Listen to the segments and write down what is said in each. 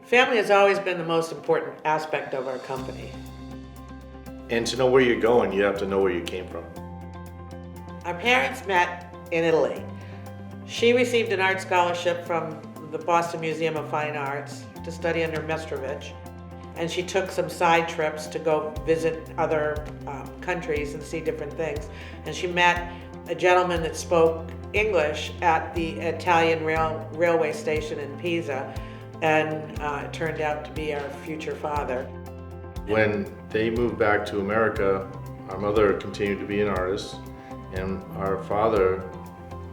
Family has always been the most important aspect of our company. And to know where you're going, you have to know where you came from. Our parents met in Italy. She received an art scholarship from the Boston Museum of Fine Arts to study under Mestrovich, and she took some side trips to go visit other countries and see different things. And she met a gentleman that spoke English at the Italian railway station in Pisa, and it turned out to be our future father. When they moved back to America, our mother continued to be an artist, and our father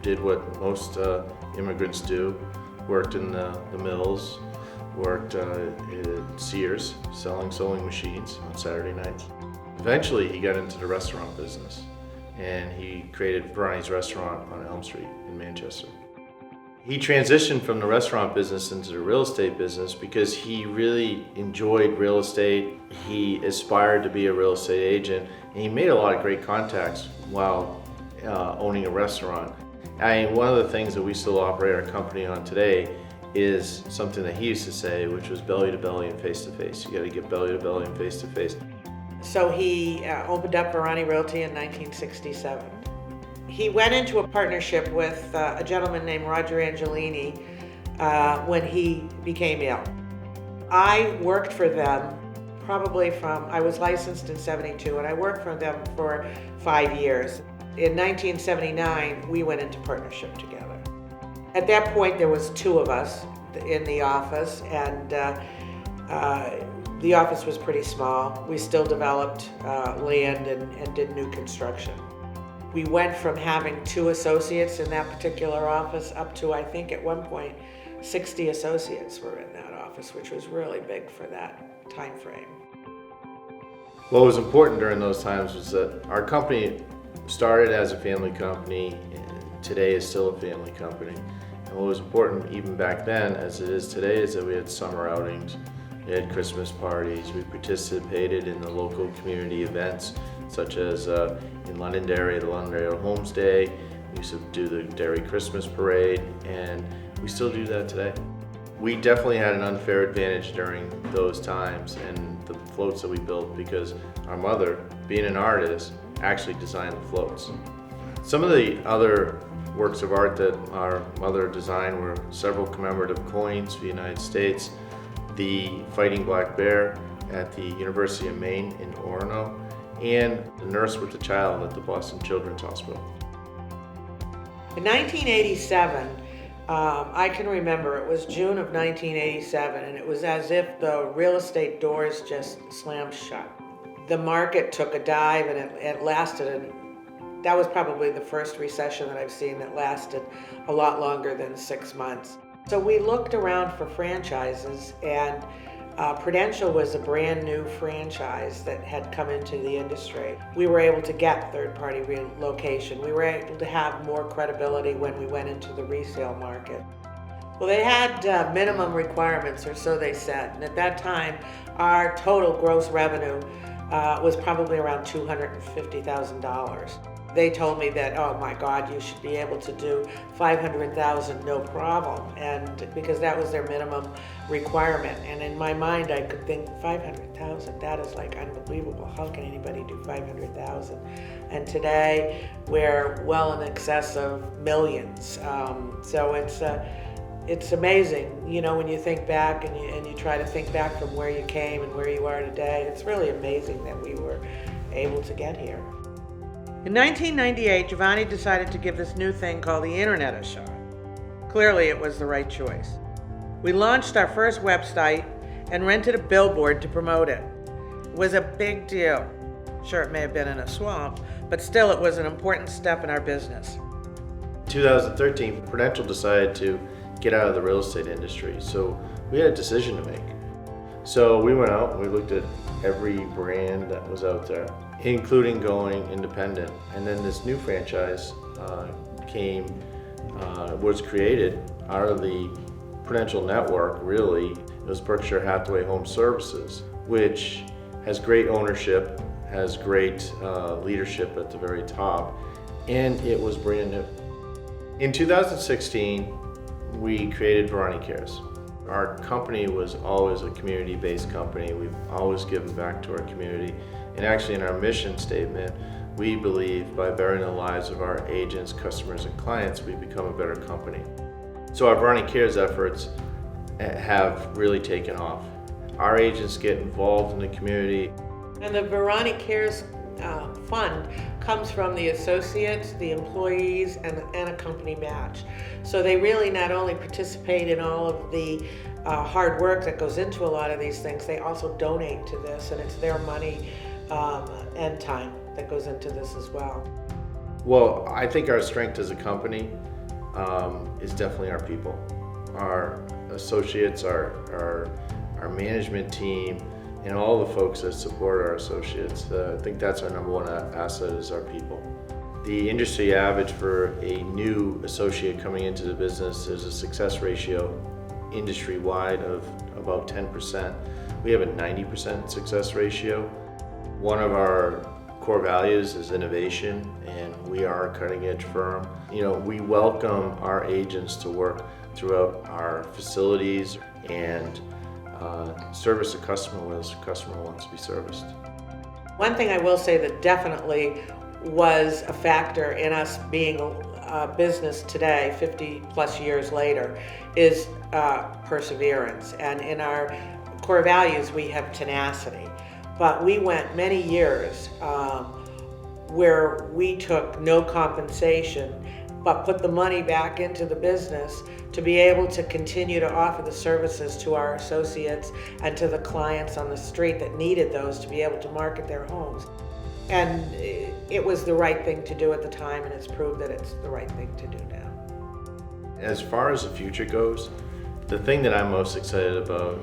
did what most immigrants do, worked in the mills, worked at Sears, selling sewing machines on Saturday nights. Eventually he got into the restaurant business, and he created Verani's restaurant on Elm Street in Manchester. He transitioned from the restaurant business into the real estate business because he really enjoyed real estate. He aspired to be a real estate agent, and he made a lot of great contacts while owning a restaurant. One of the things that we still operate our company on today is something that he used to say, which was belly to belly and face to face. You got to get belly to belly and face to face. So he opened up Verani Realty in 1967. He went into a partnership with a gentleman named Roger Angelini when he became ill. I worked for them I was licensed in 72, and I worked for them for 5 years. In 1979, we went into partnership together. At that point, there was 2 of us in the office, and the office was pretty small. We still developed land and did new construction. We went from having 2 associates in that particular office up to, I think at one point, 60 associates were in that office, which was really big for that time frame. What was important during those times was that our company started as a family company, and today is still a family company. And what was important even back then, as it is today, is that we had summer outings, we had Christmas parties, we participated in the local community events, such as in Londonderry, the Londonderry Homes Day. We used to do the Derry Christmas Parade, and we still do that today. We definitely had an unfair advantage during those times and the floats that we built, because our mother, being an artist, actually designed the floats. Some of the other works of art that our mother designed were several commemorative coins for the United States, the Fighting Black Bear at the University of Maine in Orono, and the nurse with the child at the Boston Children's Hospital. In 1987, I can remember it was June of 1987, and it was as if the real estate doors just slammed shut. The market took a dive, and it lasted, that was probably the first recession that I've seen that lasted a lot longer than 6 months. So we looked around for franchises, and Prudential was a brand new franchise that had come into the industry. We were able to get third-party relocation. We were able to have more credibility when we went into the resale market. Well, they had minimum requirements, or so they said, and at that time, our total gross revenue was probably around $250,000. They told me that, oh my God, you should be able to do $500,000 no problem, and because that was their minimum requirement. And in my mind, I could think $500,000, that is like unbelievable. How can anybody do $500,000? And today we're well in excess of millions. So it's amazing, you know, when you think back and you try to think back from where you came and where you are today. It's really amazing that we were able to get here. In 1998, Giovanni decided to give this new thing called the internet a shot. Clearly, it was the right choice. We launched our first website and rented a billboard to promote it. It was a big deal. Sure, it may have been in a swamp, but still it was an important step in our business. In 2013, Prudential decided to get out of the real estate industry, so we had a decision to make. So we went out and we looked at every brand that was out there, including going independent. And then this new franchise was created out of the Prudential network, really. It was Berkshire Hathaway Home Services, which has great ownership, has great leadership at the very top, and it was brand new. In 2016, we created Verani Cares. Our company was always a community-based company. We've always given back to our community. And actually in our mission statement, we believe by bettering the lives of our agents, customers, and clients, we become a better company. So our Verani Cares efforts have really taken off. Our agents get involved in the community. And the Verani Cares fund comes from the associates, the employees, and a company match. So they really not only participate in all of the hard work that goes into a lot of these things, they also donate to this, and it's their money and time that goes into this as well. Well, I think our strength as a company is definitely our people. Our associates, our management team, and all the folks that support our associates. I think that's our number one asset is our people. The industry average for a new associate coming into the business is a success ratio industry-wide of about 10%. We have a 90% success ratio. One of our core values is innovation, and we are a cutting-edge firm. You know, we welcome our agents to work throughout our facilities and service a customer when the customer wants to be serviced. One thing I will say that definitely was a factor in us being a business today, 50 plus years later, is perseverance. And in our core values, we have tenacity. But we went many years where we took no compensation, but put the money back into the business to be able to continue to offer the services to our associates and to the clients on the street that needed those to be able to market their homes. And it was the right thing to do at the time, and it's proved that it's the right thing to do now. As far as the future goes, the thing that I'm most excited about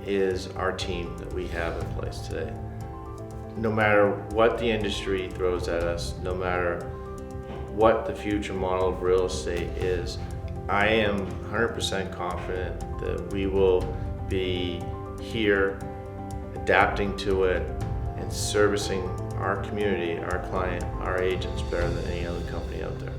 is our team that we have in place today. No matter what the industry throws at us, no matter what the future model of real estate is, I am 100% confident that we will be here adapting to it and servicing our community, our client, our agents better than any other company out there.